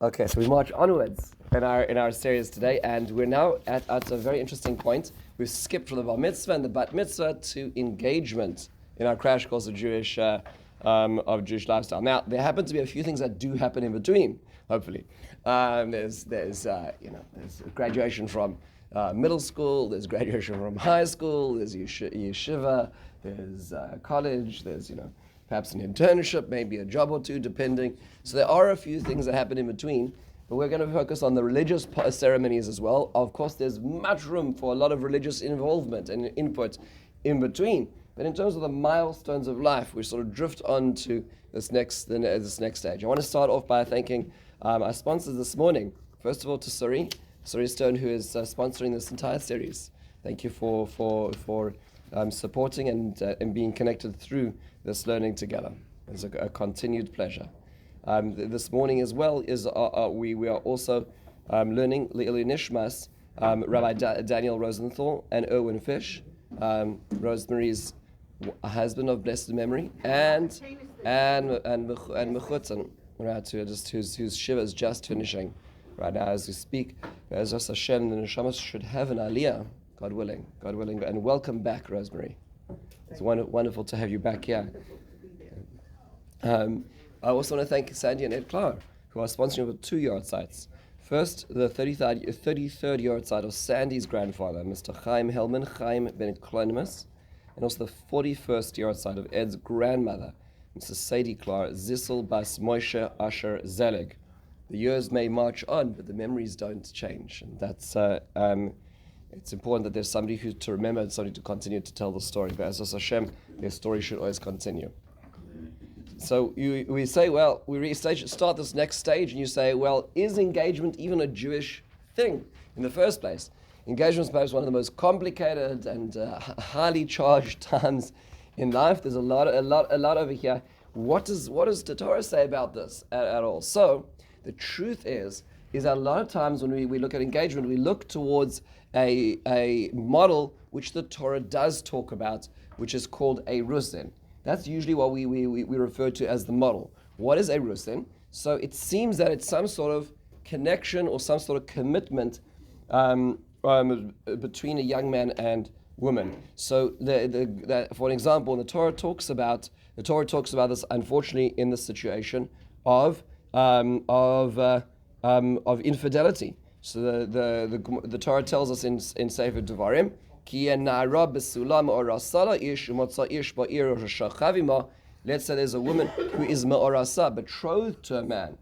Okay, so we march onwards in our series today, and we're now at a very interesting point. We've skipped from the bar mitzvah and the bat mitzvah to engagement in our crash course of Jewish lifestyle. Now, there happen to be a few things that do happen in between. Hopefully, there's graduation from middle school, there's graduation from high school, there's yeshiva, there's college, there's perhaps an internship, maybe a job or two, depending. So there are a few things that happen in between, but we're going to focus on the religious ceremonies as well. Of course, there's much room for a lot of religious involvement and input in between. But in terms of the milestones of life, we sort of drift on to this next stage. I want to start off by thanking our sponsors this morning. First of all, to Suri Stone, who is sponsoring this entire series. Thank you for supporting and being connected through this learning together. It's a continued pleasure. This morning as well is we are also learning Le'ilui Nishmas, Rabbi Daniel Rosenthal and Erwin Fish, Rosemary's husband of blessed memory, and Mechutzen, right, whose shiva is just finishing right now as we speak. As Hashem, the neshamas should have an aliyah. God willing, and welcome back, Rosemary. It's wonderful to have you back here. I also want to thank Sandy and Ed Clark, who are sponsoring over 2 yard sites. First, the 33rd yard site of Sandy's grandfather, Mr. Chaim Ben Klonimus, and also the 41st yard site of Ed's grandmother, Mrs. Sadie Clark Zissel Bas Moshe Asher Zelig. The years may march on, but the memories don't change, and that's it's important that there's somebody to remember and somebody to continue to tell the story. But as Hashem, their story should always continue. So we say, well, we start this next stage, and you say, well, is engagement even a Jewish thing in the first place? Engagement is perhaps one of the most complicated and highly charged times in life. There's a lot over here. What does the Torah say about this at all? So the truth is that a lot of times when we look at engagement, we look towards a model which the Torah does talk about, which is called a rusin. That's usually what we refer to as the model. What is a rusin? So it seems that it's some sort of connection or some sort of commitment between a young man and woman. So for an example, the Torah talks about this, unfortunately, in the situation of infidelity. So the Torah tells us in Sefer Devarim, let's say there's a woman who is ma'orasa, betrothed to a man,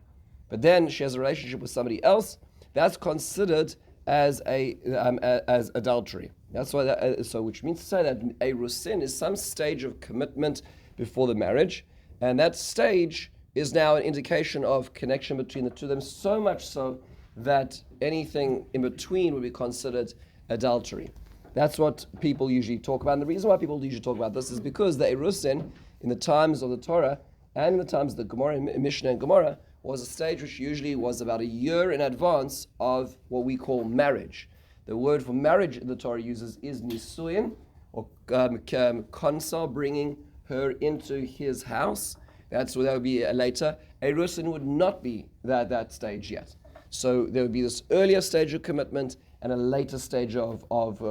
but then she has a relationship with somebody else. That's considered as as adultery. That's why. So which means to say that a rusin is some stage of commitment before the marriage, and that stage is now an indication of connection between the two of them, so much so that anything in between would be considered adultery. That's what people usually talk about. And the reason why people usually talk about this is because the Erusin, in the times of the Torah and in the times of the Gemara, Mishnah and Gemara, was a stage which usually was about a year in advance of what we call marriage. The word for marriage the Torah uses is nisuin, or konsa, bringing her into his house. That would be later. Erusin would not be that stage yet. So there would be this earlier stage of commitment and a later stage of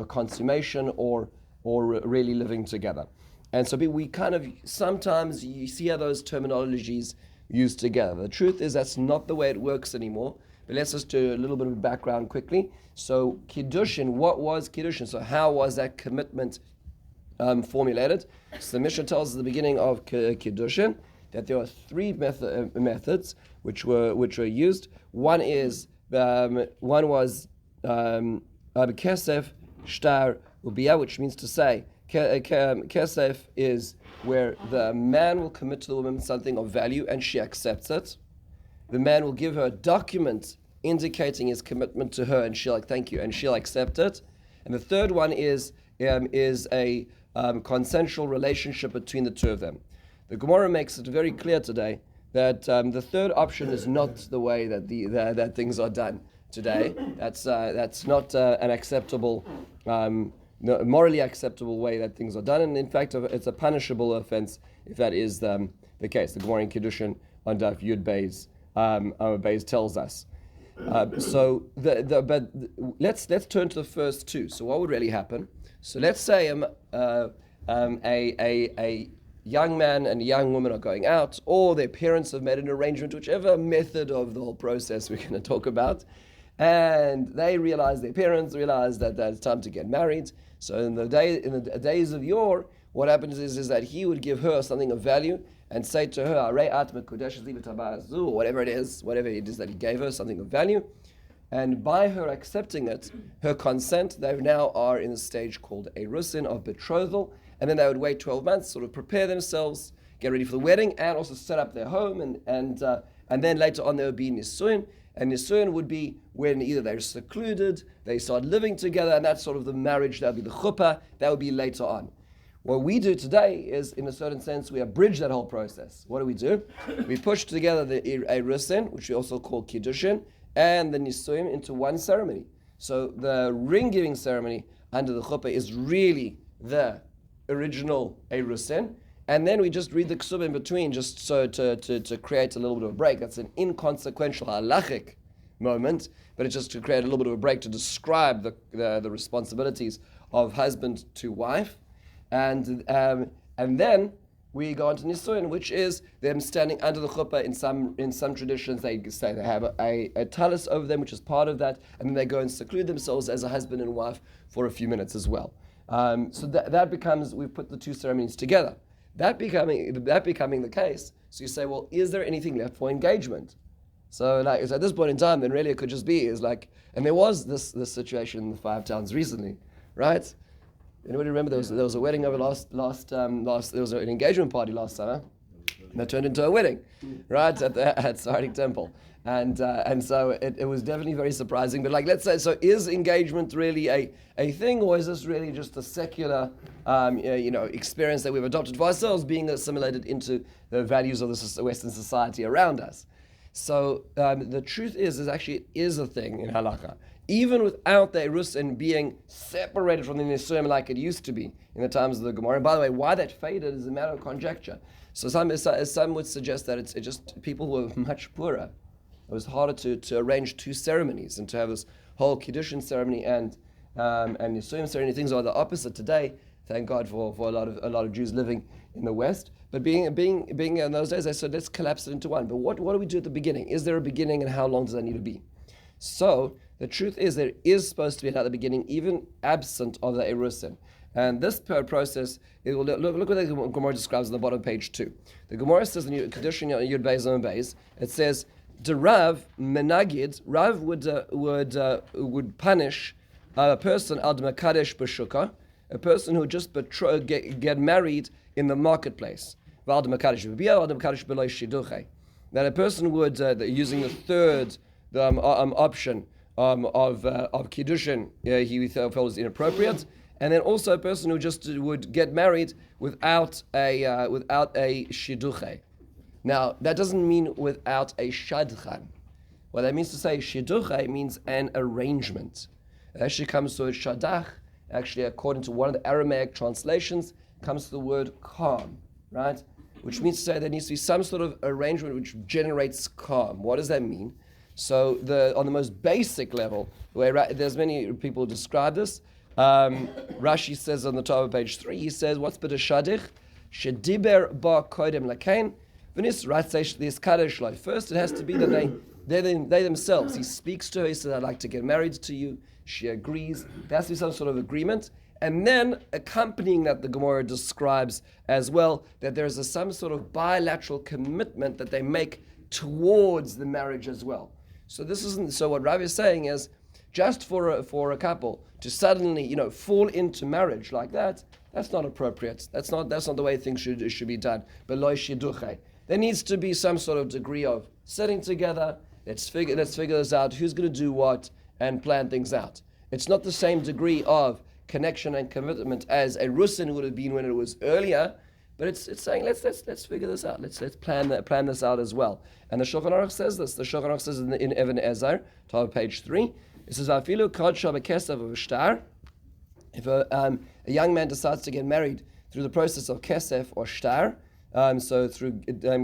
consummation or really living together. And so we kind of, sometimes you see how those terminologies used together. The truth is that's not the way it works anymore. But let's just do a little bit of background quickly. So Kiddushin, what was Kiddushin? So how was that commitment formulated? So the Mishnah tells us at the beginning of Kiddushin that there are 3 methods which were used. One was kesef, shtar, ubiyah, which means to say kesef is where the man will commit to the woman something of value and she accepts it. The man will give her a document indicating his commitment to her, and she'll thank you, and she'll accept it. And the third one is a consensual relationship between the two of them. The Gemara makes it very clear today that the third option is not the way that that things are done today. That's not an acceptable, morally acceptable way that things are done, and in fact, it's a punishable offense if that is the case. The Gemara in Kiddushin on Daf Yud Beis Beis tells us. Let's turn to the first two. So what would really happen? So let's say a young man and a young woman are going out, or their parents have made an arrangement, whichever method of the whole process we're going to talk about, and their parents realize that it's time to get married. So in the days of yore, what happens is that he would give her something of value and say to her, whatever it is that he gave her, something of value. And by her accepting it, her consent, they now are in a stage called a rusin of betrothal. And then they would wait 12 months, sort of prepare themselves, get ready for the wedding, and also set up their home. And then later on there would be nisuin. And nisuin would be when either they're secluded, they start living together, and that's sort of the marriage. That would be the chuppah. That would be later on. What we do today is, in a certain sense, we abridge that whole process. What do? We push together the rusin, which we also call kiddushin, and the nisuin into one ceremony. So the ring giving ceremony under the chuppah is really the original erusin, and then we just read the ksub in between, just so to create a little bit of a break. That's an inconsequential halachic moment, but it's just to create a little bit of a break to describe the responsibilities of husband to wife, and then we go on to nisuin, which is them standing under the chuppah. In some traditions, they say they have a talus over them, which is part of that, and then they go and seclude themselves as a husband and wife for a few minutes as well. So that becomes, we put the two ceremonies together. That becoming the case, so you say, well, is there anything left for engagement? So at this point in time, then really it could just be, and there was this situation in the Five Towns recently, right? Anybody remember there was a wedding over last there was an engagement party last summer, and that turned into a wedding, right, at Sardik Temple. And so it was definitely very surprising. But let's say, so is engagement really a thing, or is this really just a secular experience that we've adopted for ourselves, being assimilated into the values of the Western society around us? So the truth is actually it is a thing in halakha, even without the erusin being separated from the nisuim like it used to be in the times of the Gemara. And by the way, why that faded is a matter of conjecture. So some would suggest that it's just people who are much poorer. It was harder to arrange two ceremonies and to have this whole kiddushin ceremony and nisuim ceremony. Things are the opposite today. Thank God for a lot of Jews living in the West. But being in those days, I said let's collapse it into one. But what do we do at the beginning? Is there a beginning, and how long does that need to be? So the truth is there is supposed to be another beginning, even absent of the erusin. And this process, look what the Gemara describes on the bottom of page 2. The Gemara says in Kedushin Yud Beis Amud Beis, it says, the Rav menagid, Rav would punish a person ad makadesh b'shukah, a person who just get married in the marketplace. That a person would, using the third option of kiddushin, he felt was inappropriate, and then also a person who just would get married without a shidduche. Now, that doesn't mean without a shadchan. What that means to say shidduche means an arrangement. It actually comes to a shadach, actually according to one of the Aramaic translations, comes to the word calm, right? Which means to say there needs to be some sort of arrangement which generates calm. What does that mean? So on the most basic level, there's many people who describe this. Rashi says on the top of page 3, he says, what's b'da shadich? Shediber ba koidem lakain. First, it has to be that they themselves. He speaks to her. He says, "I'd like to get married to you." She agrees. There has to be some sort of agreement, and then accompanying that, the Gemara describes as well that there is some sort of bilateral commitment that they make towards the marriage as well. So this isn't. So what Rav is saying is, just for a couple to suddenly fall into marriage like that, that's not appropriate. That's not the way things should be done. But lo shiduche. There needs to be some sort of degree of sitting together. Let's figure this out. Who's going to do what and plan things out. It's not the same degree of connection and commitment as a rusin would have been when it was earlier. But it's saying let's figure this out. Let's plan this out as well. And the Shulchan Aruch says this. The Shulchan Aruch says in Even Ezer, top of page 3. It says afilu kodsha b'kesav v'shtar. If a young man decides to get married through the process of kesef or shtar, So through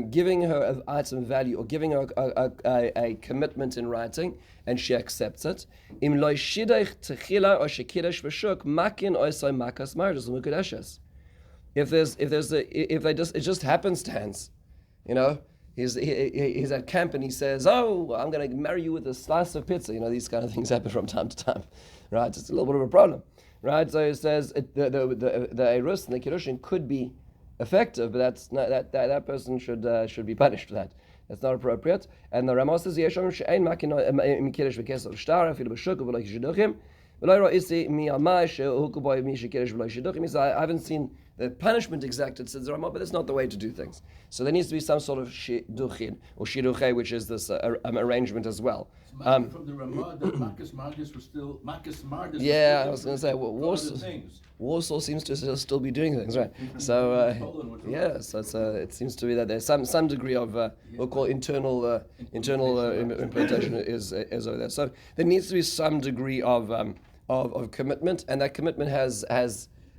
giving her an item of value or giving her a commitment in writing, and she accepts it. Im lo shidach techila or shekidesh v'shuk makin oisai makas mardas l'mukadeshes. If it just happenstance, he's at camp and he says, "Oh, I'm going to marry you with a slice of pizza." These kind of things happen from time to time, right? It's a little bit of a problem, right? So he says the Eirus and the Kiddushin could be effective, but that's not, that person should be punished for that. That's not appropriate. And the Rama says, "Yeshom she'ein makin im kiddush v'kesel shtar afilu b'shuk v'lo yishiduchim v'lo ro'isi mi amai she'uku boy mi shekiddush v'lo yishiduchim." He says, I haven't seen the punishment exacted, says the Rama, but that's not the way to do things. So there needs to be some sort of shiduchin or shiduche, which is this arrangement as well. From the Ramah, that Makas Margus was still Makas Margus. Yeah, I was going to say, Warsaw seems to still be doing things, right? So so it seems to be that there's some degree of we'll call internal implementation is over there. So there needs to be some degree of commitment, and that commitment has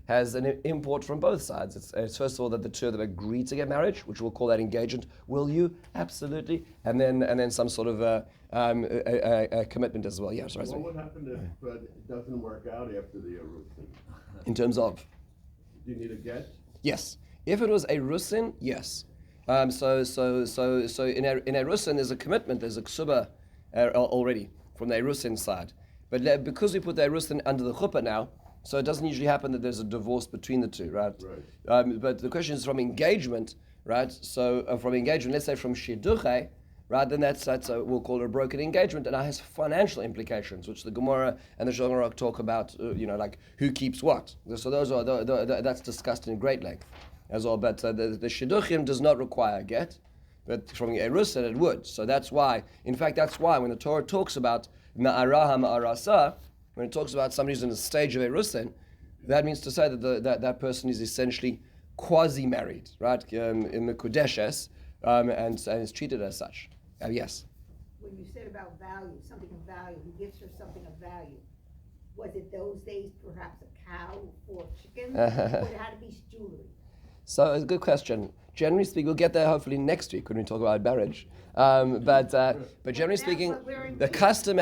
an import from both sides. It's first of all that the two of them agree to get married, which we'll call that engagement. Will you? Absolutely. And then some sort of a commitment as well. Yeah, sorry. What would happen if it doesn't work out after the Erusin? In terms of? Do you need a get? Yes. If it was a Rusin, yes. So in a Rusin there's a commitment, there's a ksuba already from the Erusin side. But because we put the Erusin under the chuppah now, so it doesn't usually happen that there's a divorce between the two, right? But the question is from engagement, right? So from engagement, let's say from shidduche, right? Then that's we'll call it a broken engagement, and it has financial implications, which the Gemara and the Shulchan Aruch talk about. Like who keeps what. So those are that's discussed in great length as well. But the shidduchim does not require a get, but from Erusin it would. So that's why when the Torah talks about ma'araha ma'arasa, when it talks about somebody who's in a stage of Erusin, that means to say that that person is essentially quasi-married, right? In the Kudeshes, and is treated as such. Yes? When you said about value, something of value, he gives her something of value. Was it those days perhaps a cow or chicken? Or it had to be jewelry? So it's a good question. Generally speaking, we'll get there hopefully next week when we talk about marriage. But generally speaking, the custom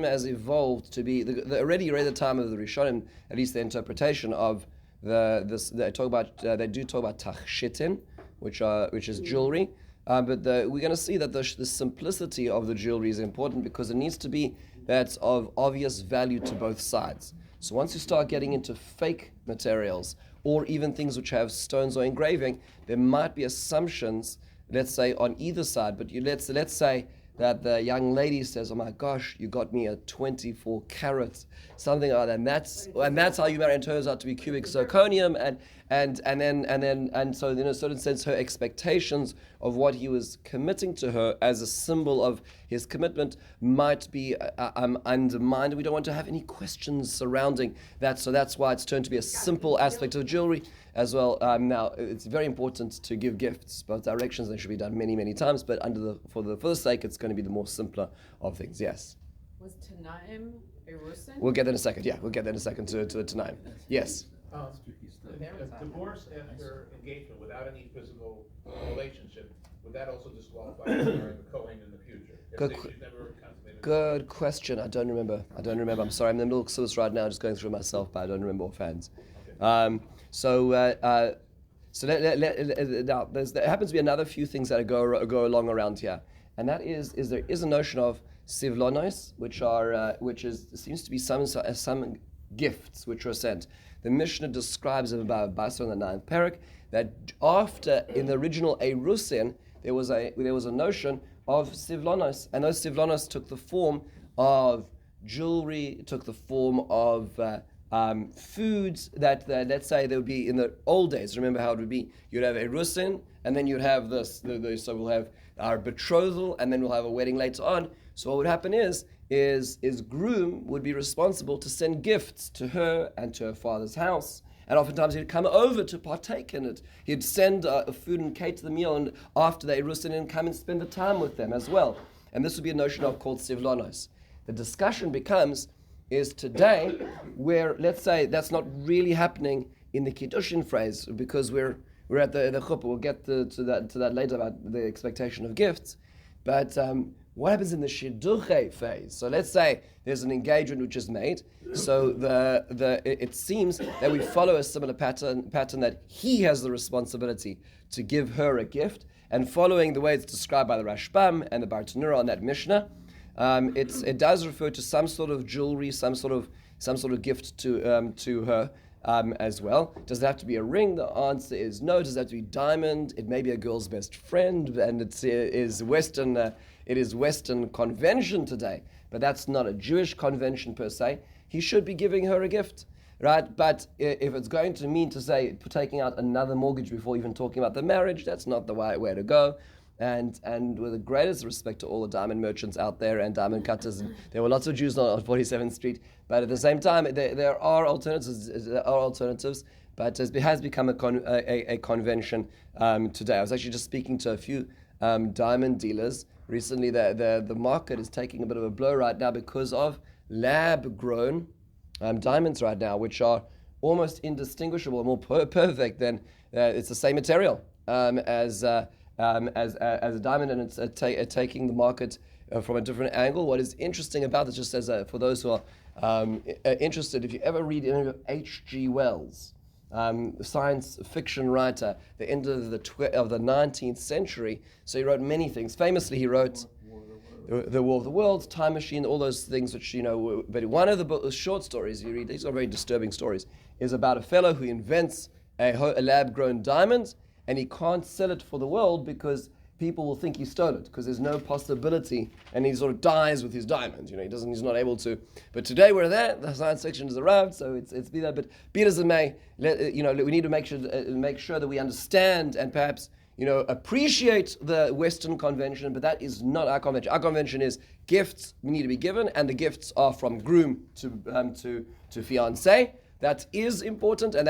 has evolved to be already at the time of the Rishonim, at least the interpretation of they do talk about tachshitin, which is jewelry. But we're going to see that the simplicity of the jewelry is important because it needs to be that's of obvious value to both sides. So once you start getting into fake materials or even things which have stones or engraving, there might be assumptions, let's say, on either side. But let's say that the young lady says, "Oh my gosh, you got me a 24 carat," something like that, and that's how you marry. And it turns out to be cubic zirconium, and so in a certain sense, her expectations of what he was committing to her as a symbol of his commitment might be undermined. We don't want to have any questions surrounding that, so that's why it's turned to be a simple aspect of jewelry as well. Now, it's very important to give gifts both directions. They should be done many, many times, but for the sake, it's going to be the more simpler of things. Yes. Was Tanaim a Rusin? We'll get there in a second. Yeah, we'll get there in a second to the Tanaim. Yes. Divorce after engagement without any physical relationship, would that also disqualify for marrying the Kohen in the future? Good question. I don't remember. I'm sorry. I'm in the middle of service right now, just going through myself, but I don't remember offhand. Okay. Now there happens to be another few things that go along around here, and that is there is a notion of sivlonos, which seems to be some gifts which were sent. The Mishnah describes in about Basra in the 9th parak that after in the original Erusin there was a notion of sivlonos, and those sivlonos took the form of jewelry, took the form of foods that let's say there would be in the old days. Remember how it would be? You'd have Erusin, and then you'd have this. So we'll have our betrothal, and then we'll have a wedding later on. So what would happen is groom would be responsible to send gifts to her and to her father's house. And oftentimes he'd come over to partake in it. He'd send food and cater the meal, and after the Erusin, and come and spend the time with them as well. And this would be a notion of called sivlonos. The discussion is today where, let's say, that's not really happening in the Kiddushin phrase, because we're we're at the chuppah. We'll get to that later about the expectation of gifts. But what happens in the shidduche phase? So let's say there's an engagement which is made. So it seems that we follow a similar pattern that he has the responsibility to give her a gift. And following the way it's described by the Rashbam and the Bartanura on that Mishnah, it does refer to some sort of jewelry, some sort of gift to her as well. Does it have to be a ring? The answer is no. Does it have to be diamond? It may be a girl's best friend, and it is Western convention today, but that's not a Jewish convention per se. He should be giving her a gift, right? But if it's going to mean to say taking out another mortgage before even talking about the marriage, that's not the right way to go. And with the greatest respect to all the diamond merchants out there and diamond cutters, and there were lots of Jews on 47th Street, but at the same time, there are alternatives. But it has become a convention today. I was actually just speaking to a few diamond dealers recently. The market is taking a bit of a blow right now because of lab-grown diamonds right now, which are almost indistinguishable, more perfect than it's the same material as a diamond, and it's taking the market from a different angle. What is interesting about this, just as for those who are interested, if you ever read any of H.G. Wells, science fiction writer, the end of the 19th century, so he wrote many things. Famously, he wrote The War of the Worlds, Time Machine, all those things which, but one of the short stories you read, these are very disturbing stories, is about a fellow who invents a lab-grown diamond, and he can't sell it for the world because people will think he stole it, because there's no possibility, and he sort of dies with his diamond. He's not able to. But today we're there. The science fiction has arrived, so it's be that. But be it as it may, we need to make sure that we understand and perhaps appreciate the Western convention. But that is not our convention. Our convention is gifts need to be given, and the gifts are from groom to fiancé. That is important, and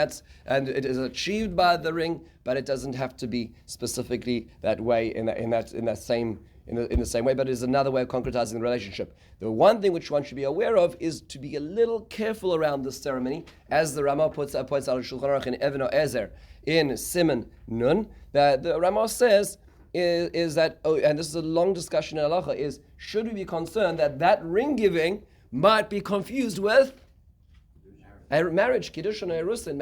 it is achieved by the ring, but it doesn't have to be specifically that way in the same way. But it is another way of concretizing the relationship. The one thing which one should be aware of is to be a little careful around this ceremony, as the Ramah points out in Shulchan Aruch in Even Ezer in Siman Nun. That the Ramah says is that, and this is a long discussion in halacha, is should we be concerned that ring giving might be confused with a marriage, kiddush and a erusin.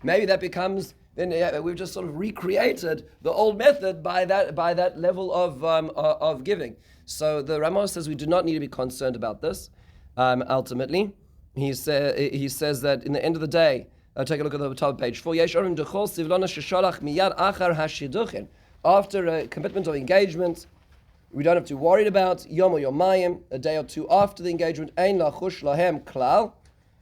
Maybe that becomes, then we've just sort of recreated the old method by that level of giving. So the Ramah says we do not need to be concerned about this. Ultimately, he says that in the end of the day, take a look at the top of page 4. After a commitment of engagement, we don't have to worry about yom or yomayim, a day or two after the engagement. Ein lachush lahem klal.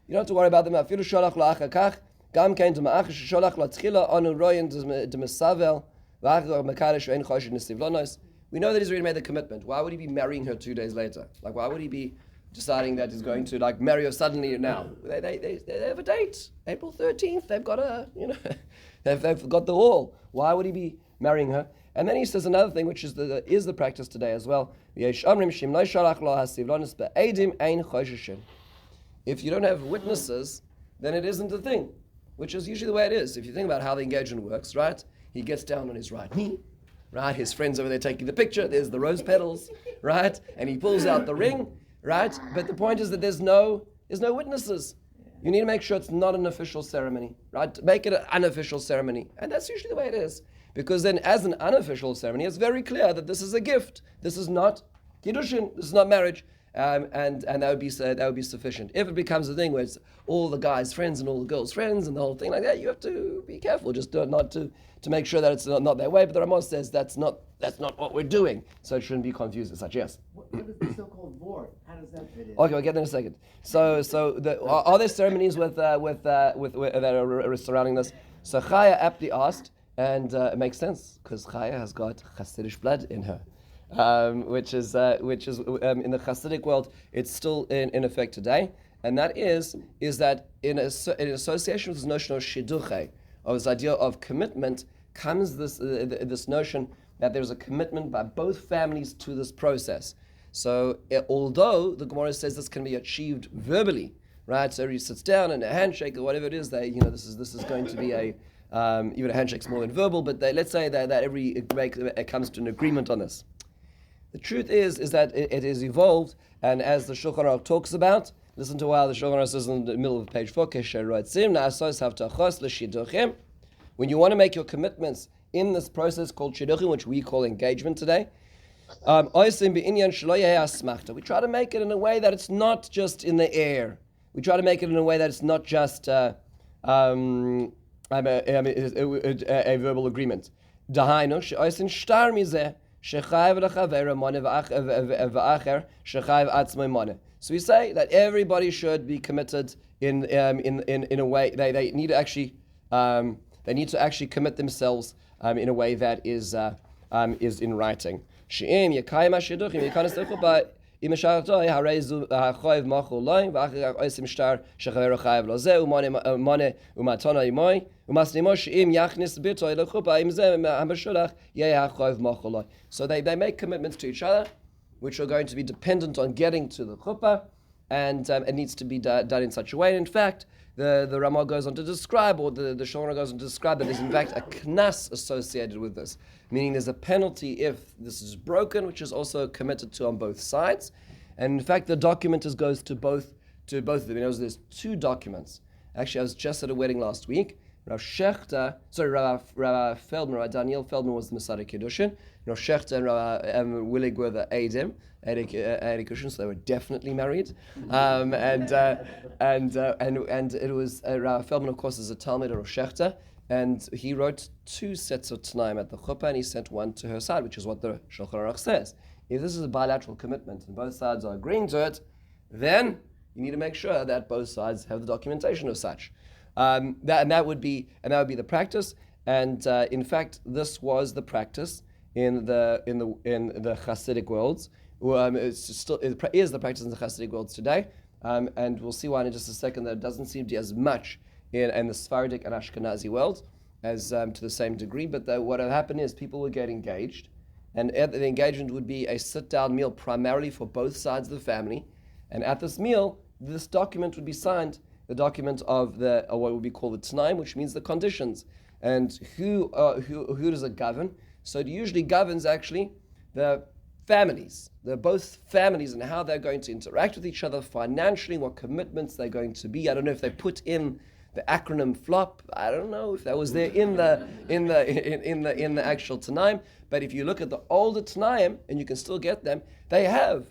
You don't have to worry about them. Afilu sholach la'achar kach, gam kein d'ma'ach sholach la'tchila anu royin d'mesavel v'achar mekadesh ve'en choshen nisivlonos. We know that he's already made the commitment. Why would he be marrying her 2 days later? Why would he be deciding that he's going to marry her suddenly now? They have a date, April 13th. They've got they've got the wall. Why would he be marrying her? And then he says another thing, which is the practice today as well. If you don't have witnesses, then it isn't a thing, which is usually the way it is. If you think about how the engagement works, right? He gets down on his right knee, right? His friend's over there taking the picture. There's the rose petals, right? And he pulls out the ring, right? But the point is that there's no witnesses. You need to make sure it's not an official ceremony, right? Make it an unofficial ceremony. And that's usually the way it is. Because then as an unofficial ceremony, it's very clear that this is a gift. This is not kiddushin. This is not marriage. And that would be sufficient. If it becomes a thing where it's all the guys' friends and all the girls' friends and the whole thing like that, you have to be careful, just not to make sure that it's not that way. But the Ramah says that's not what we're doing, so it shouldn't be confused as such. Yes. What is the so-called vort? How does that fit in? Okay, we'll get there in a second. So are there ceremonies with that are surrounding this? So Chaya aptly asked, and it makes sense because Chaya has got Hasidic blood in her. Which is in the Hasidic world, it's still in effect today, and that is that in association with this notion of shidduche, of this idea of commitment, comes this notion that there's a commitment by both families to this process. So although the Gemara says this can be achieved verbally, right? So he sits down and a handshake or whatever it is, this is going to be Even a handshake's more than verbal, but let's say that it comes to an agreement on this. The truth is that it is evolved, and as the Shulchan Aruch talks about, listen to how the Shulchan Aruch says in the middle of page 4, when you want to make your commitments in this process called shidduchim, which we call engagement today, we try to make it in a way that it's not just in the air. We try to make it in a way that it's not just a verbal agreement. So we say that everybody should be committed in a way. They need to actually commit themselves in a way that is in writing. If so they make commitments to each other, which are going to be dependent on getting to the chuppah, and it needs to be done in such a way. And in fact, the Ramah goes on to describe, or the Shulchan goes on to describe, that there's in fact a knas associated with this, meaning there's a penalty if this is broken, which is also committed to on both sides. And in fact, the document goes to both of them. You know, there's two documents. Actually, I was just at a wedding last week. Rabbi Feldman, Rabbi Daniel Feldman was the Masada Kiddushin. Rav Shechter and Rabbi Willig were the Eidim, Eidik Kiddushin, so they were definitely married. And it was Rabbi Feldman, of course, is a Talmud of Rav Shechter, and he wrote 2 sets of Tanaim at the chuppah, and he sent one to her side, which is what the Shulchan Aruch says. If this is a bilateral commitment and both sides are agreeing to it, then you need to make sure that both sides have the documentation of such. That would be the practice, and in fact, this was the practice in the Hasidic worlds. It is the practice in the Hasidic worlds today, and we'll see why in just a second. That it doesn't seem to be as much in the Sephardic and Ashkenazi world as to the same degree. But what would happen is people would get engaged, and the engagement would be a sit-down meal primarily for both sides of the family, and at this meal, this document would be signed. The document of what would be called the Tanaim, which means the conditions, and who does it govern? So it usually governs actually the families, both families, and how they're going to interact with each other financially, what commitments they're going to be. I don't know if they put in the acronym FLOP. I don't know if that was there in the actual Tanaim. But if you look at the older Tanaim, and you can still get them, they have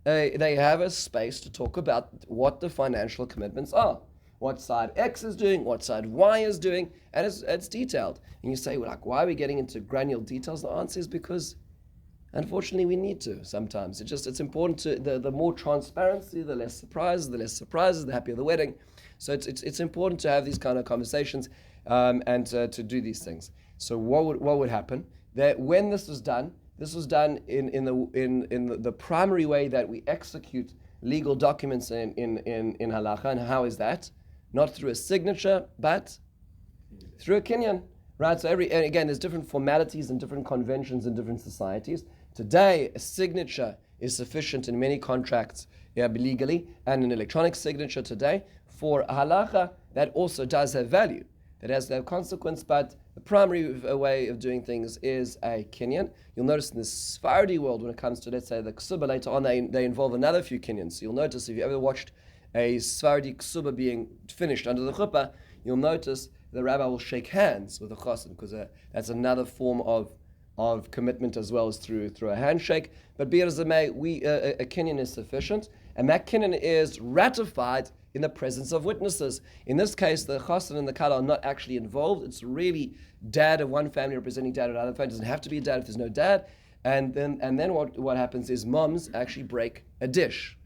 a space to talk about what the financial commitments are, what side X is doing, what side Y is doing, and it's detailed. And you say, well, like, why are we getting into granular details? The answer is because, unfortunately, we need to sometimes. It's important to the more transparency, the less surprises, the happier the wedding. So it's important to have these kind of conversations and to do these things. So what would happen? That when this was done in the primary way that we execute legal documents in halacha. And how is that? Not through a signature, but through a kinyan, right? So and again, there's different formalities and different conventions in different societies. Today, a signature is sufficient in many contracts, legally, and an electronic signature today. For halacha, that also does have value. That has no consequence, but the primary way of doing things is a kinyan. You'll notice in the Sephardi world, when it comes to, let's say, the ksuba later on, they involve another few kinyans. So you'll notice, if you ever watched a Sephardi ksuba being finished under the chuppah, you'll notice the rabbi will shake hands with the chassan, because that's another form of commitment as well as through a handshake. But be it as it may, a kinyan is sufficient, and that kinyan is ratified in the presence of witnesses. In this case, the chassan and the kala are not actually involved. It's really dad of one family representing dad of another family. It doesn't have to be a dad if there's no dad. And then what happens is moms actually break a dish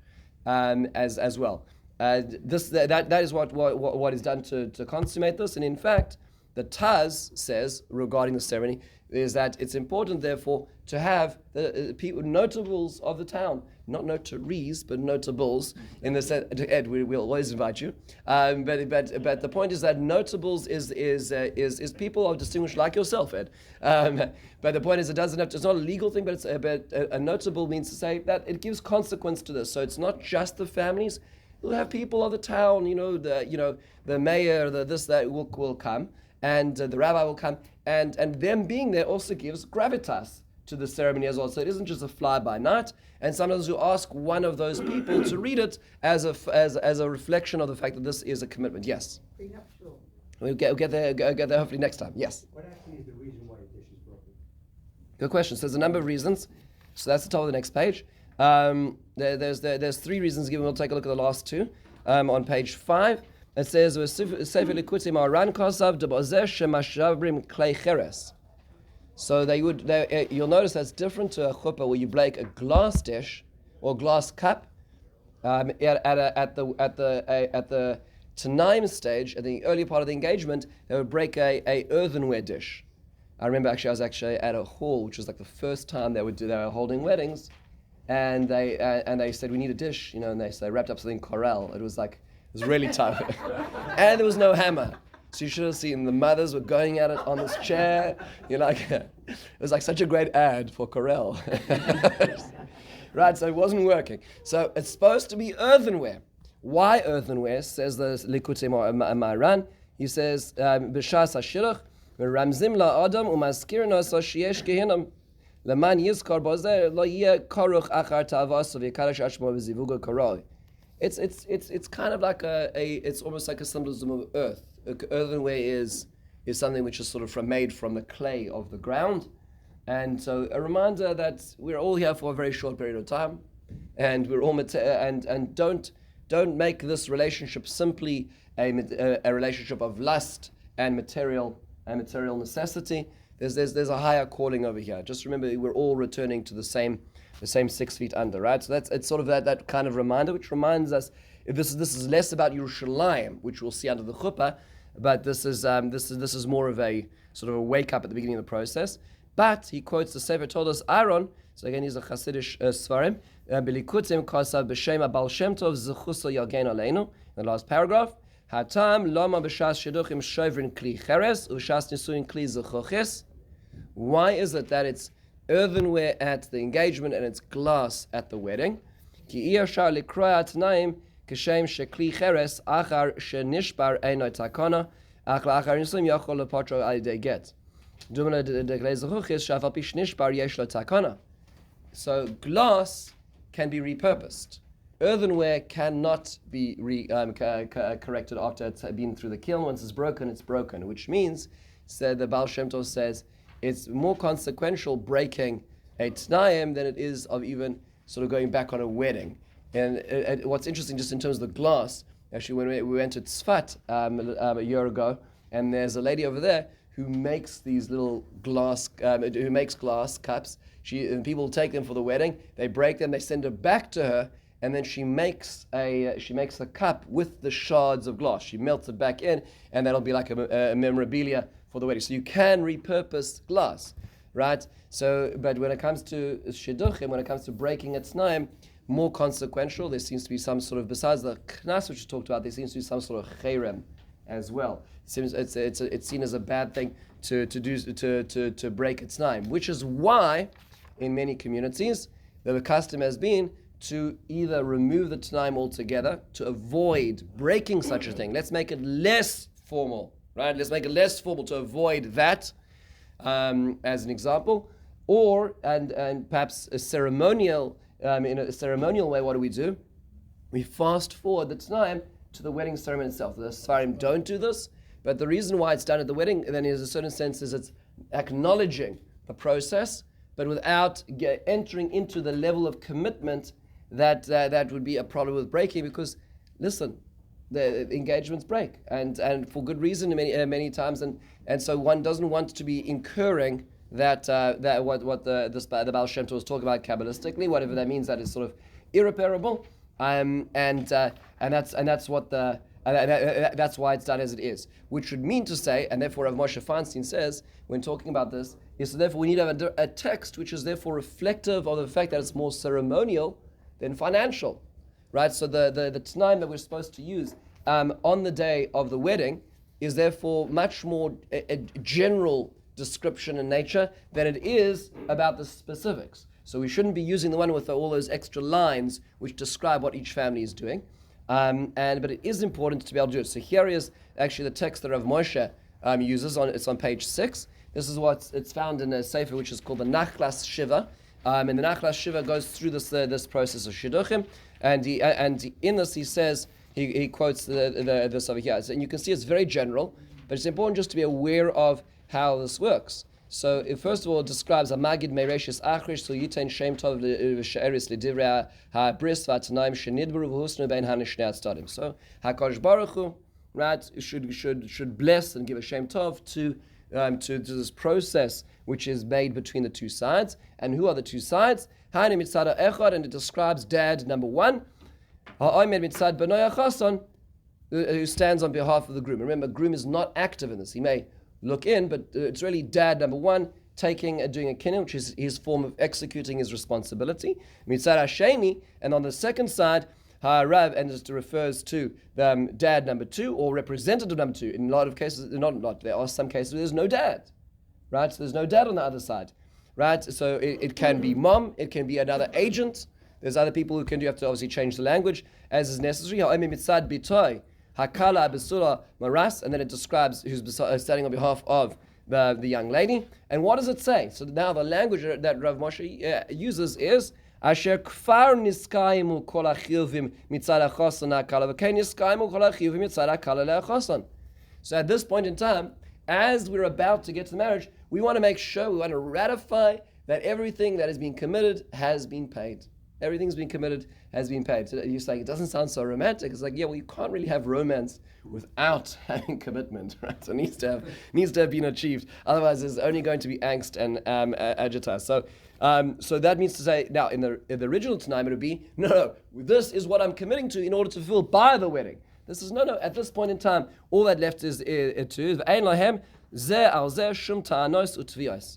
as well. That is what is done to consummate this. And in fact, the Taz says regarding the ceremony is that it's important, therefore, to have the notables of the town, not notaries, but notables. In the sense, Ed, we'll always invite you. But the point is that notables is people are distinguished like yourself, Ed. But the point is, it's not a legal thing, but a notable means to say that it gives consequence to this. So it's not just the families. You'll have people of the town, the mayor, that will come. and the rabbi will come, and them being there also gives gravitas to the ceremony as well. So it isn't just a fly-by-night, and sometimes you ask one of those people to read it as a reflection of the fact that this is a commitment. Yes? Prenuptial. We'll get there hopefully next time. Yes? What actually is the reason why a dish is broken? Good question. So there's a number of reasons. So that's the top of the next page. There's 3 reasons given. We'll take a look at the last 2. On page 5, it says, so you'll notice that's different to a chuppah where you break a glass dish or glass cup. At the Tanaim stage, at the early part of the engagement, they would break a earthenware dish. I remember I was at a hall, which was like the first time they were holding weddings, and they said we need a dish, and they wrapped up something corral. It was really tough, and there was no hammer. So you should have seen the mothers were going at it on this chair. It was like such a great ad for Corel. Right, so it wasn't working. So it's supposed to be earthenware. Why earthenware? Says the Likutei Moharan. He says, B'shas hashirach, Ramzim la'adam u'maskirin osa sheyesh gehinam. Leman yizkar bozeh lo yeh karuch achar ta'avaso v'yikarash ashmo v'zivuga karoi. It's kind of like it's almost like a symbolism of earth. Earthenware is something which is sort of made from the clay of the ground, and so a reminder that we're all here for a very short period of time, and we're all and don't make this relationship simply a relationship of lust and material necessity. There's a higher calling over here. Just remember, we're all returning to the same 6 feet under, right? So it's sort of that kind of reminder, which reminds us this is less about Yerushalayim, which we'll see under the chuppah, but this is more of a sort of a wake up at the beginning of the process. But he quotes the Sefer Todos Aaron. So again, he's a Hasidish Svarim. Belikutim kasav b'shem Baal Shem Tov zechuso yagen aleinu. The last paragraph. Hatam lama b'shas sheduchim shovrin kli cheres u'shas nisuin kli zechuchis. Why is it that it's earthenware at the engagement and it's glass at the wedding? Ki iyashar likroya tanaim kishem shekli cheres achar shenishbar einoi takana achar nisuin yachol lepatro al yedei get. So glass can be repurposed. Earthenware cannot be corrected after it's been through the kiln. Once it's broken, which means, said the Baal Shem Tov says, it's more consequential breaking a t'nayim than it is of even sort of going back on a wedding. And what's interesting, just in terms of the glass, actually when we went to Tzfat a year ago, and there's a lady over there who makes these little glass cups. And people take them for the wedding. They break them. They send it back to her, and then she makes a cup with the shards of glass. She melts it back in, and that'll be like a memorabilia for the wedding. So you can repurpose glass, right? So, but when it comes to shidduchim, when it comes to breaking its name, more consequential. There seems to be some sort of, besides the knas which we talked about, there seems to be some sort of cherem as well. It's seen as a bad thing to break its name, which is why in many communities the custom has been to either remove the t'naim altogether to avoid breaking such a thing. Let's make it less formal, right? Let's make it less formal to avoid that, as an example, or and perhaps a ceremonial in a ceremonial way. What do? We fast forward the t'naim to the wedding ceremony itself. The Sfarim don't do this, but the reason why it's done at the wedding, then in a certain sense, is it's acknowledging the process, but without entering into the level of commitment that would be a problem with breaking. Because, listen, the engagements break, and for good reason many times, and so one doesn't want to be incurring that what the Baal Shem Tov was talking about kabbalistically, whatever that means, that is sort of irreparable. And that's why it's done as it is, which would mean to say, and therefore Rav Moshe Feinstein says when talking about this, is so therefore we need to have a text which is therefore reflective of the fact that it's more ceremonial than financial, right? So the t'naim that we're supposed to use on the day of the wedding is therefore much more a general description in nature than it is about the specifics. So we shouldn't be using the one with all those extra lines which describe what each family is doing. But it is important to be able to do it. So here is actually the text that Rav Moshe uses. It's on page 6. This is it's found in a sefer which is called the Nachlas Shiva. And the Nachlas Shiva goes through this process of shidduchim, and in this he says he quotes this over here, and you can see it's very general, but it's important just to be aware of how this works. So it first of all describes a magid meireshis achrish so yitain shem tov v'she'eris l'divrei ha'bris v'atanaim shenidbaru v'husnu bein hanishne atzadim. So HaKadosh Baruch Hu, right, should bless and give a shem tov to this process which is made between the two sides. And who are the two sides? And it describes dad number 1, who stands on behalf of the groom. Remember, groom is not active in this. He may look in, but it's really dad number 1 doing a kinyan, which is his form of executing his responsibility. Mitzad Hasheni, and on the second side, Ha'arav, and it refers to dad number 2 or representative number 2. In a lot of cases, there are some cases where there's no dad, right? So there's no dad on the other side, right? So it can be mom, it can be another agent. There's other people who you have to obviously change the language as is necessary. Mitzad Bitoy, Hakala Besula Maras, and then it describes who's standing on behalf of the young lady. And what does it say? So now the language that Rav Moshe uses is Asher kfar niskaimu kol achiyuvim mitzad hachosan hakala v'kein niskaimu kol achiyuvim mitzad hakala le'achosan. So at this point in time, as we're about to get to the marriage, we want to make sure, we want to ratify that everything that has been committed has been paid. Everything's been committed, has been paid. So you're saying it doesn't sound so romantic. It's like, yeah, well, you can't really have romance without having commitment, right? So it needs to have been achieved. Otherwise, there's only going to be angst and agita. So that means to say, now in the original Tanaim, it would be, no, this is what I'm committing to in order to fulfill by the wedding. This is no. At this point in time, all that left is to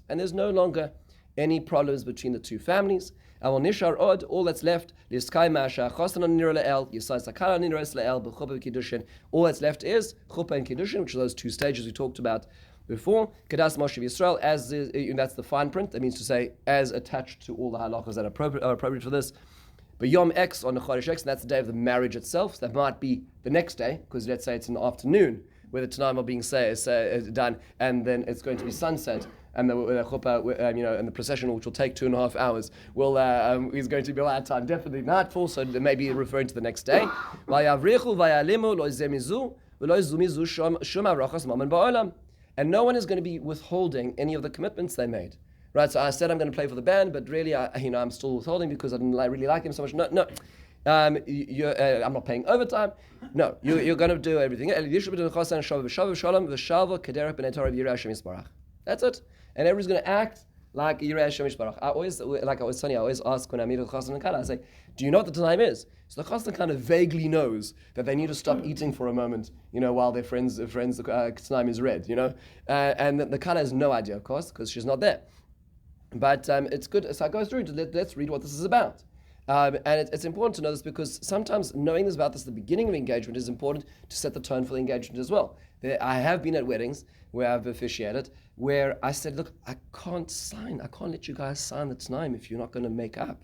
and there's no longer any problems between the two families. All that's left is all that's left is chuppah and kiddushin, which are those two stages we talked about before. Kedas Moshe Yisrael, as is, that's the fine print. That means to say, as attached to all the halachas that are appropriate for this. But Yom X on the Chodesh X, and that's the day of the marriage itself. So that might be the next day, because let's say it's in the afternoon, where the Tanaim are being done, and then it's going to be sunset. And the chuppah, and the procession, which will take 2.5 hours, is going to be all that time. Definitely nightfall, so they may be referring to the next day. And no one is going to be withholding any of the commitments they made. Right, so I said I'm going to play for the band, but really, I'm still withholding because I didn't really like him so much. No. I'm not paying overtime. No, you're going to do everything. That's it. And everybody's going to act like Yirei Hashem Yisparach. I always ask when I meet a Chassan and Kala, I say, do you know what the time is? So the Chassan kind of vaguely knows that they need to stop eating for a moment, while their friends' time is read, and the Kala has no idea, of course, because she's not there. But it's good. So I go through, let's read what this is about. And it's important to know this because sometimes knowing this about this at the beginning of engagement is important to set the tone for the engagement as well. I have been at weddings where I've officiated where I said, look, I can't let you guys sign the Tanaim if you're not going to make up.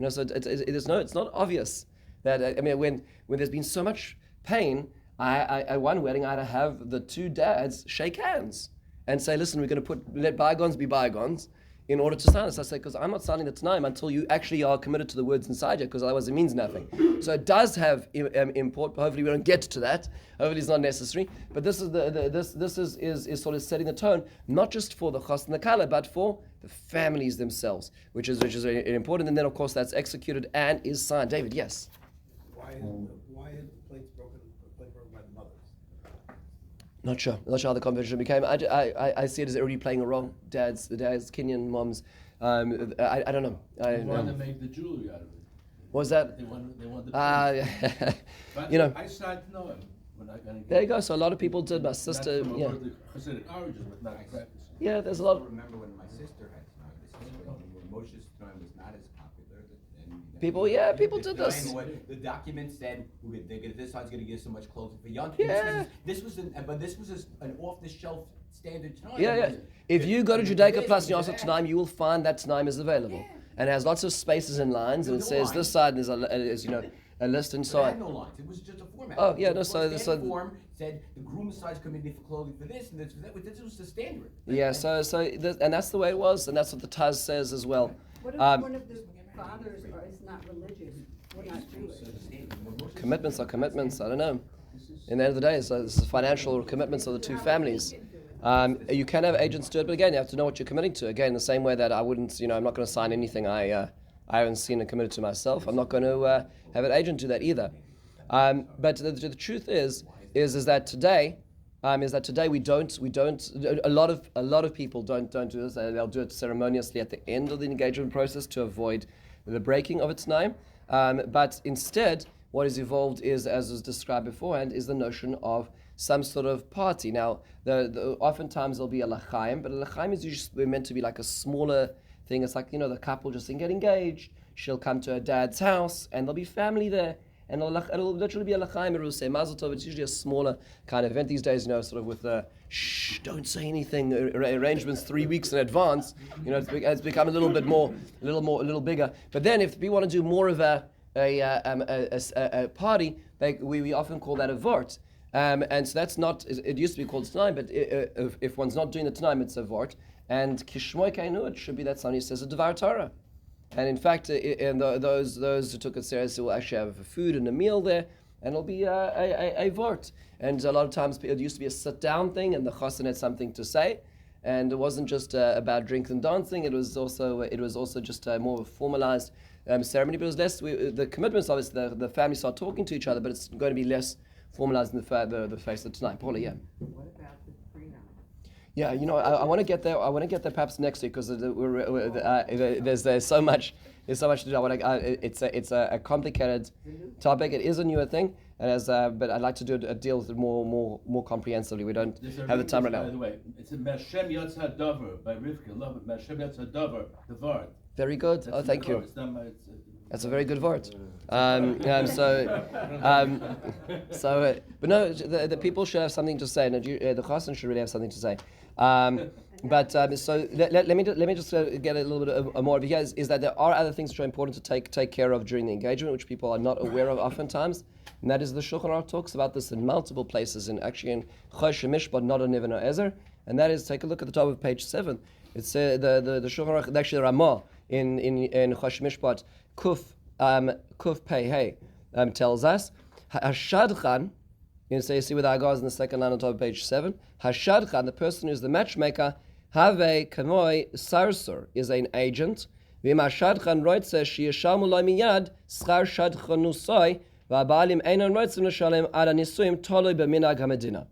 So it's not obvious that, when there's been so much pain, at one wedding I had to have the two dads shake hands and say, listen, we're going to let bygones be bygones in order to sign this. I say, because I'm not signing the Tanaim until you actually are committed to the words inside you, because otherwise it means nothing. So it does have import. Hopefully we don't get to that. Hopefully it's not necessary. But this is this is sort of setting the tone, not just for the chas and the kala, but for the families themselves, which is very important. And then of course that's executed and is signed. David, yes. Why is the plate broken by the mothers? Not sure how the conversation became. I see it as already playing a role. Dads, Kenyan moms. I don't know. They wanted to make the jewelry out of it. What was that? They wanted the But I started to know him. There you go. So a lot of people did. My sister, not from Hasidic origins, but not practice. Yeah, there's a lot. I remember when my sister had Tanaim, when Moshe's Tanaim was not as popular. People did this. The document said this side's going to give so much clothing for young kids. Yeah. This was an off-the-shelf standard Tanaim. Yeah. If you go to Judaica Plus and you ask for Tanaim, you will find that Tanaim is available. And it has lots of spaces and lines, and it says this side is a list and But so it had on. no lines. It was just a format. Oh, yeah, no, The so- standard form said the groom's side's coming in for clothing for this and this for that. This was the standard. Yeah, and that's the way it was, and that's what the Taz says as well. What if Um, one of the fathers is not religious, or not Jewish? Commitments are commitments. I don't know. In the end of the day, it's the financial commitments of the two families. You can have agents do it, but again, you have to know what you're committing to. Again, the same way that I wouldn't, I'm not going to sign anything I haven't seen and committed to myself. I'm not going to have an agent do that either. But the truth is that today, we don't. A lot of people don't do this. They'll do it ceremoniously at the end of the engagement process to avoid the breaking of its name. But instead, what is evolved is, as was described beforehand, is the notion of some sort of party. Now, oftentimes there'll be a l'chaim, but a l'chaim is usually meant to be like a smaller thing. It's like, the couple just get engaged. She'll come to her dad's house, and there'll be family there. And it'll literally be a l'chaim. It'll say mazel tov. It's usually a smaller kind of event these days, sort of with the shh, don't say anything arrangements 3 weeks in advance. It's become a little bigger. But then if we want to do more of a party, we often call that a vort. And so that's not, it used to be called t'naim, but if one's not doing the t'naim, it's a vort. And kishmoy kainu, it should be that somebody says a devar Torah. And in fact, those who took it seriously will actually have food and a meal there, and it'll be a vort. And a lot of times it used to be a sit-down thing, and the chassan had something to say. And it wasn't just about drinking and dancing, it was also just more of a formalized ceremony, but it was less, the commitments of it, the family start talking to each other, but it's going to be less formalized in the face of tonight. Paula, yeah. What about the prenup? Yeah, I want to get there. I want to get there perhaps next week because there's so much to do. It's a complicated topic. It is a newer thing, and but I'd like to do a deal with it more comprehensively. We don't have the time right now. By the way, it's a Meshem Yatza Dover by Rivka. Love it. Meshem Yatza Dover, the Vard. Very good. That's Oh, thank you. It's not my, That's a very good word. But no, the people should have something to say. And the chassan should really have something to say. So let me just get a little bit more of here. Is that there are other things which are important to take care of during the engagement, which people are not aware of oftentimes. And that is the Shulchan Aruch talks about this in multiple places, and actually in Chosh Mishpat, not on Neven Ezer. And that is, take a look at the top of page 7. It's the Shulchan Aruch, actually the Ramah in Chosh Mishpat, Kuf Pei Hey tells us Hashadchan. You see with our guys in the second line on top of page 7. Hashadchan, the person who's the matchmaker, have kanoi sarsur, is an agent. V'im hashadchan roitze sheyeshalmu lo miyad schar shadchanusoi v'abalim einon roitzim l'shalem ad hanisuim toloi b'minhag hamedina.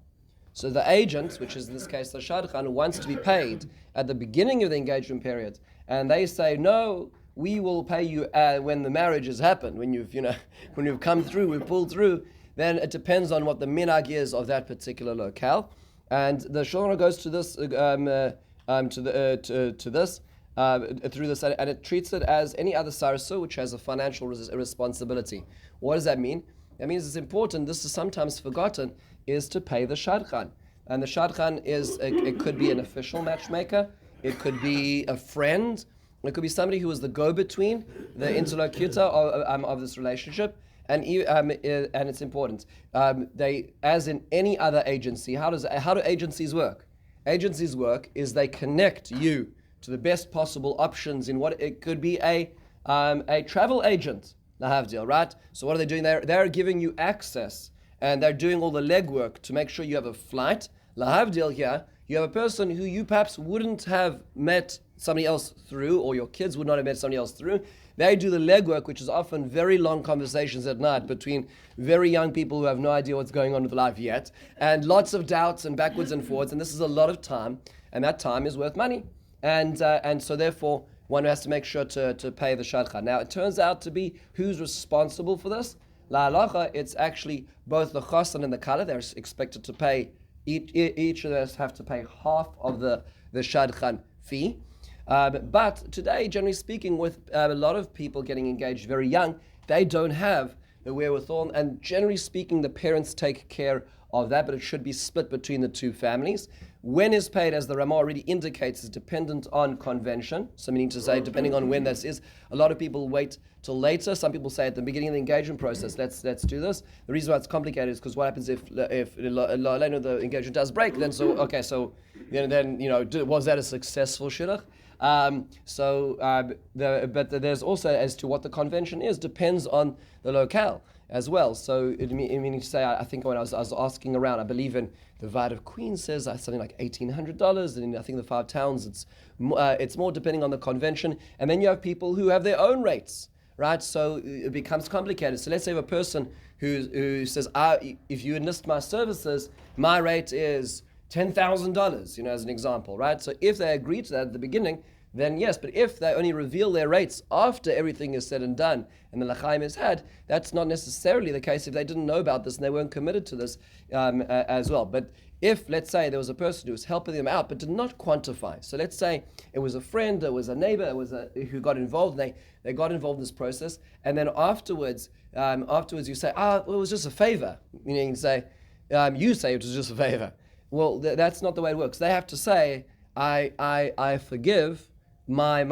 So the agent, which is in this case the shadchan, wants to be paid at the beginning of the engagement period, and they say no, we will pay you when the marriage has happened, when you've come through, we've pulled through. Then it depends on what the minhag is of that particular locale, and the Shulchan goes to this through this, and it treats it as any other sarsu which has a financial responsibility. What does that mean? That means it's important. This is sometimes forgotten, is to pay the shadchan, and the shadchan it could be an official matchmaker, it could be a friend, it could be somebody who is the go-between, the interlocutor of this relationship. And it's important. They, as in any other agency, how do agencies work? Agencies work is they connect you to the best possible options in what it could be a travel agent, lahavdil, right? So what are they doing? They're giving you access, and they're doing all the legwork to make sure you have a flight. Lahavdil here, you have a person who you perhaps wouldn't have met somebody else through, or your kids would not have met somebody else through. They do the legwork, which is often very long conversations at night between very young people who have no idea what's going on with life yet, and lots of doubts and backwards and forwards, and this is a lot of time, and that time is worth money. And so therefore, one has to make sure to pay the shadchan. Now, it turns out to be who's responsible for this. La halacha, it's actually both the chassan and the kala. They're expected to pay, each of us have to pay half of the shadchan fee. But today, generally speaking, with a lot of people getting engaged very young, they don't have the wherewithal, and generally speaking, the parents take care of that, but it should be split between the two families. When is paid, as the Ramah already indicates, is dependent on convention. So meaning to say, depending on when this is, a lot of people wait till later. Some people say at the beginning of the engagement process, let's do this. The reason why it's complicated is because what happens if the engagement does break? Then was that a successful shidduch? But there's also, as to what the convention is, depends on the locale as well. So meaning to say, I think when I was asking around, I believe in the Vide of Queen says something like $1,800, and I think the 5 towns it's more depending on the convention. And then you have people who have their own rates, right? So it becomes complicated. So let's say you have a person who says, if you enlist my services, my rate is $10,000, as an example, right? So if they agree to that at the beginning, then yes, but if they only reveal their rates after everything is said and done and the l'chaim is had, that's not necessarily the case if they didn't know about this and they weren't committed to this as well. But if, let's say, there was a person who was helping them out but did not quantify, so let's say it was a friend, it was a neighbor, who got involved, they got involved in this process, and then afterwards you say, it was just a favor, meaning say it was just a favor. Well, that's not the way it works. They have to say, I forgive my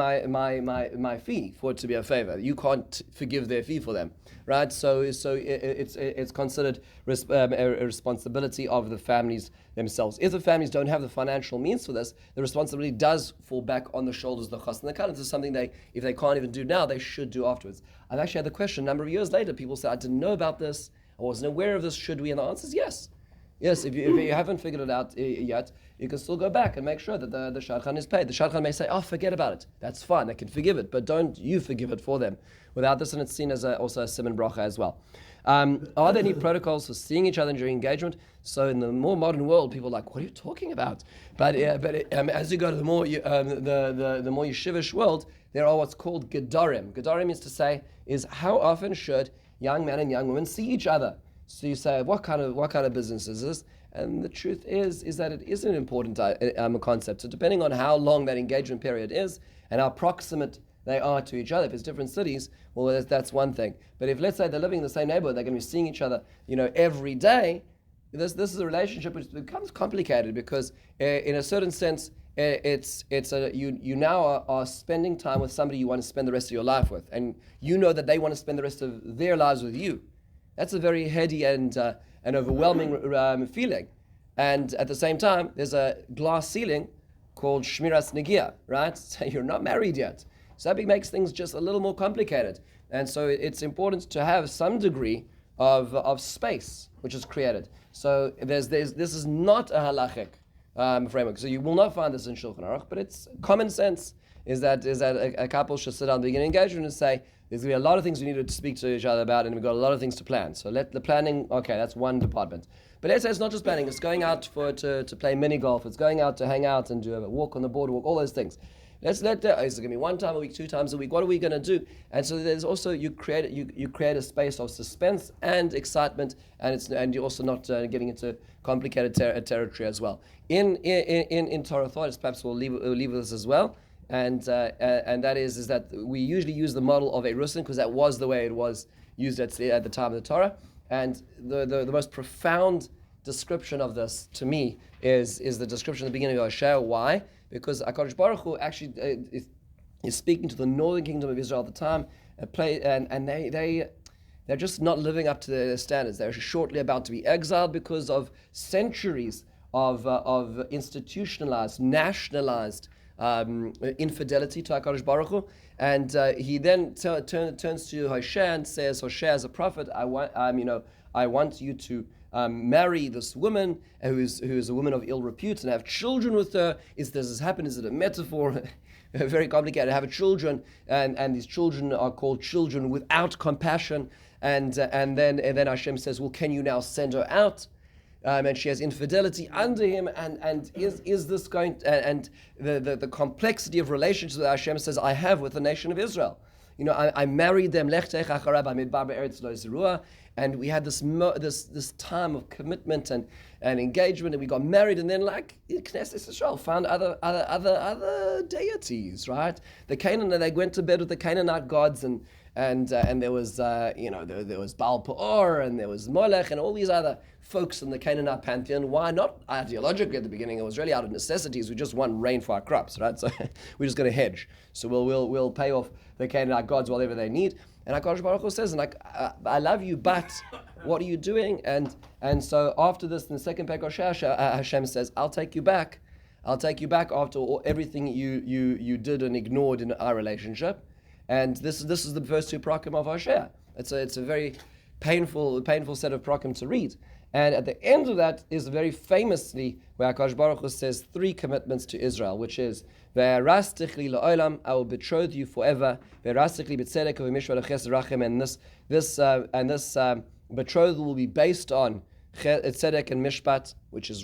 fee for it to be a favor. You can't forgive their fee for them, right? So it's considered a responsibility of the families themselves. If the families don't have the financial means for this, the responsibility does fall back on the shoulders of the chassan and the kallah. This is something if they can't even do now, they should do afterwards. I've actually had the question a number of years later. People say, I didn't know about this. I wasn't aware of this. Should we? And the answer is yes. Yes, if you haven't figured it out yet, you can still go back and make sure that the shadchan is paid. The shadchan may say, forget about it. That's fine, they can forgive it, but don't you forgive it for them. Without this, and it's seen as also a siman bracha as well. Are there any protocols for seeing each other during engagement? So in the more modern world, people are like, what are you talking about? But as you go to the more yeshivish world, there are what's called gedarim. Gedarim is to say, how often should young men and young women see each other? So you say, what kind of business is this? And the truth is that it is an important concept. So depending on how long that engagement period is and how proximate they are to each other, if it's different cities, well, that's one thing. But if, let's say, they're living in the same neighborhood, they're going to be seeing each other, every day, this is a relationship which becomes complicated because, in a certain sense, you now are spending time with somebody you want to spend the rest of your life with, and you know that they want to spend the rest of their lives with you. That's a very heady and overwhelming feeling. And at the same time, there's a glass ceiling called Shmiras Negia, right? So you're not married yet. So that makes things just a little more complicated. And so it's important to have some degree of space which is created. So this is not a halachic framework. So you will not find this in Shulchan Aruch, but it's common sense is that a couple should sit down at the beginning of engagement and say, there's going to be a lot of things we need to speak to each other about, and we've got a lot of things to plan. So let the planning, that's one department. But let's say it's not just planning, it's going out to play mini golf, it's going out to hang out and do a walk on the boardwalk, all those things. Is it going to be 1 time a week, 2 times a week? What are we going to do? And so there's also, you create a space of suspense and excitement, and you're also not getting into complicated territory as well. In Torah thought, perhaps we'll leave this as well. And that is that we usually use the model of a rusin because that was the way it was used at the time of the Torah. And the most profound description of this to me is the description at the beginning of Hosea. Why? Because HaKadosh Baruch Hu actually is speaking to the northern kingdom of Israel at the time, and they're just not living up to their standards. They're shortly about to be exiled because of centuries of institutionalized, nationalized infidelity to HaKadosh Baruch Hu, and he then turns to Hosea and says, Hosea, as a prophet, I want you to marry this woman who is a woman of ill repute and have children with her. Does this happen? Is it a metaphor? Very complicated. Have children, and these children are called children without compassion. And then Hashem says, well, can you now send her out? And she has infidelity under him, and is this going and the complexity of relationships that Hashem says I have with the nation of Israel. I married them, and we had this time of commitment and engagement, and we got married, and then like Knesset Israel found other deities, right? They went to bed with the Canaanite gods, and and there was there was Baal Peor, and there was Molech, and all these other folks in the Canaanite pantheon. Why not ideologically at the beginning? It was really out of necessities. We just want rain for our crops, right? So we're just going to hedge. So we'll pay off the Canaanite gods whatever they need. And HaKadosh Baruch Hu says, and I love you, but what are you doing? And so after this, in the second Perek Hashem says, I'll take you back. I'll take you back after everything you did and ignored in our relationship. And this is the first two prakim of Hosea. It's a very painful set of prakim to read. And at the end of that is very famously where HaKadosh Baruch Hu says three commitments to Israel, which is Ve'arastich li la'olam, I will betroth you forever. Ve'arastich li b'tzedek u'mishpat chesed rachem, and this betrothal will be based on tzedek and mishpat, which is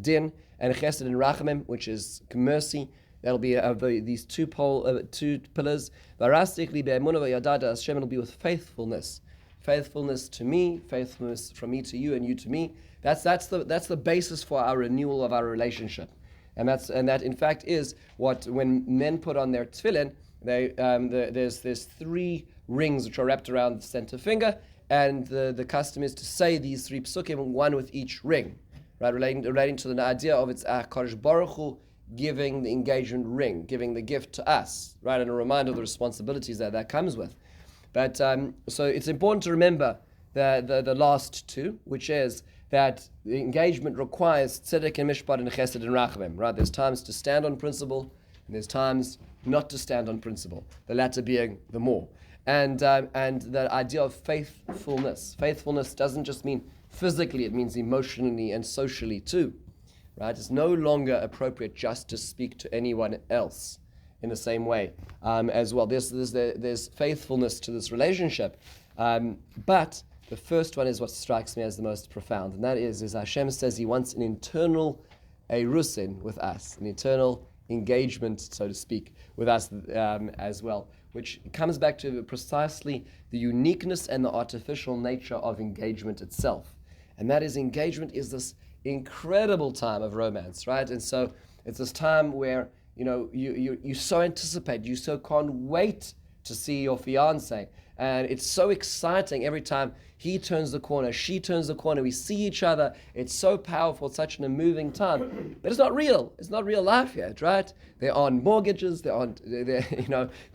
din, and chesed and rachamim, which is mercy. That'll be these two pillars. Ve'arastich li be'emunah ve'yadada, Hashem will be with faithfulness. Faithfulness to me, faithfulness from me to you, and you to me. That's the basis for our renewal of our relationship, and that in fact is what when men put on their tefillin, there's three rings which are wrapped around the center finger, and the custom is to say these three psukim, one with each ring, right? Relating to the idea of it's HaKadosh Baruch Hu giving the engagement ring, giving the gift to us, right, and a reminder of the responsibilities that comes with. But so it's important to remember the last two, which is that the engagement requires tzedek and mishpat and chesed and rachamim. Right? There's times to stand on principle, and there's times not to stand on principle. The latter being the more. And the idea of faithfulness. Faithfulness doesn't just mean physically; it means emotionally and socially too. Right? It's no longer appropriate just to speak to anyone else in the same way as well. There's faithfulness to this relationship. But the first one is what strikes me as the most profound, and that is Hashem says He wants an internal erusin with us, an internal engagement, so to speak, with us as well, which comes back to precisely the uniqueness and the artificial nature of engagement itself. And that is, engagement is this incredible time of romance, right? And so it's this time where you so anticipate, you so can't wait to see your fiance, and it's so exciting every time he turns the corner, she turns the corner, we see each other. It's so powerful, it's such an moving time, but it's not real. It's not real life yet, right? There aren't mortgages, there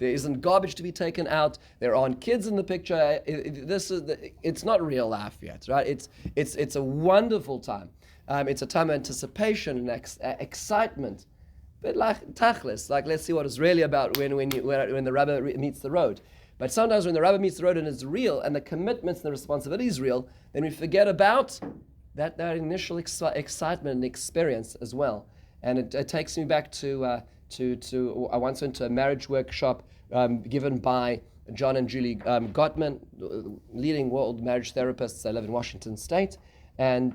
isn't garbage to be taken out, there aren't kids in the picture. It's not real life yet, right? It's a wonderful time. It's a time of anticipation and excitement. But like tachlis, like let's see what it's really about when the rubber meets the road. But sometimes when the rubber meets the road and it's real, and the commitments and the responsibility is real, then we forget about that initial excitement and experience as well. And it takes me back to I once went to a marriage workshop given by John and Julie Gottman, leading world marriage therapists. They live in Washington State, and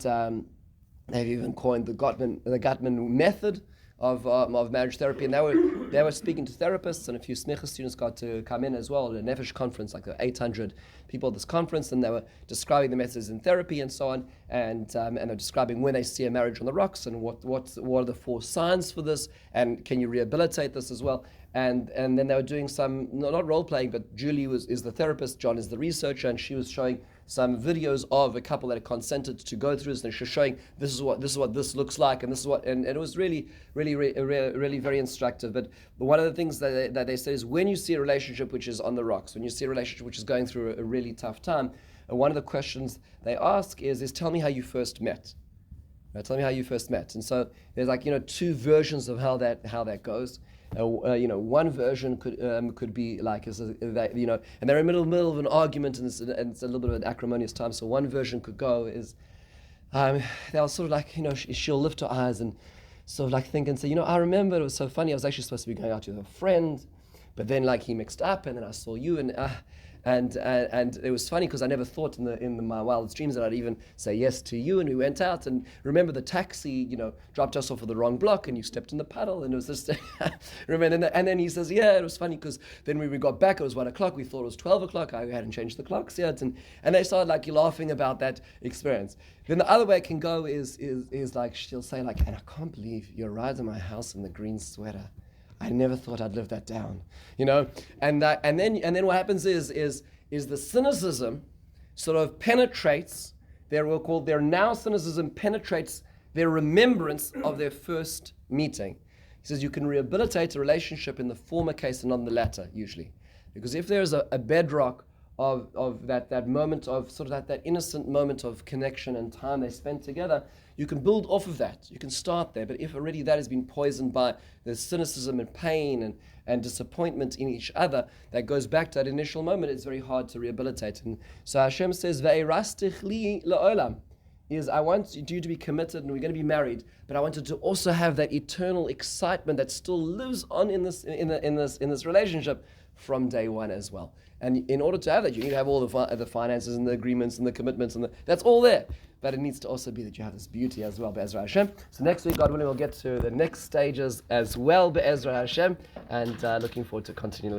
they've even coined the Gottman method of marriage therapy, and they were speaking to therapists, and a few smicha students got to come in as well at a Nefesh conference, like there were 800 people at this conference, and they were describing the methods in therapy and so on, and they're describing when they see a marriage on the rocks, and what are the 4 signs for this, and can you rehabilitate this as well, and then they were doing some, not role playing, but Julie is the therapist, John is the researcher, and she was showing some videos of a couple that had consented to go through this, and she's showing this is what this looks like, and this is what, and it was really very instructive. But one of the things that they say is, when you see a relationship which is on the rocks, when you see a relationship which is going through a really tough time, one of the questions they ask is tell me how you first met. Tell me how you first met. And so there's 2 versions of how that goes. One version could be like, and they're in the middle of an argument, and it's a little bit of an acrimonious time. So one version could go is, they'll sort of she'll lift her eyes and sort of think and say, I remember it was so funny. I was actually supposed to be going out with a friend, but then he mixed up, and then I saw you, and it was funny because I never thought in my wildest dreams that I'd even say yes to you, and we went out, and remember the taxi dropped us off at the wrong block, and you stepped in the puddle, and it was just remember, and then he says, yeah, it was funny because then when we got back it was 1 o'clock, we thought it was 12 o'clock, I hadn't changed the clocks yet, and they started laughing about that experience. Then the other way it can go is she'll say and I can't believe you're arrived at my house in the green sweater. I never thought I'd live that down, and then what happens is the cynicism sort of penetrates their now cynicism penetrates their remembrance of their first meeting. He says you can rehabilitate a relationship in the former case and not in the latter, usually. Because if there's a bedrock of that moment of sort of that innocent moment of connection and time they spent together, you can build off of that. You can start there. But if already that has been poisoned by the cynicism and pain and disappointment in each other that goes back to that initial moment, it's very hard to rehabilitate. And so Hashem says, Ve'erastich li la'olam, is I want you to be committed and we're going to be married, but I wanted to also have that eternal excitement that still lives on in this relationship from day one as well. And in order to have that, you need to have all the finances and the agreements and the commitments that's all there. But it needs to also be that you have this beauty as well, Be'ezra Hashem. So next week, God willing, we'll get to the next stages as well, Be'ezra Hashem, and looking forward to continuing.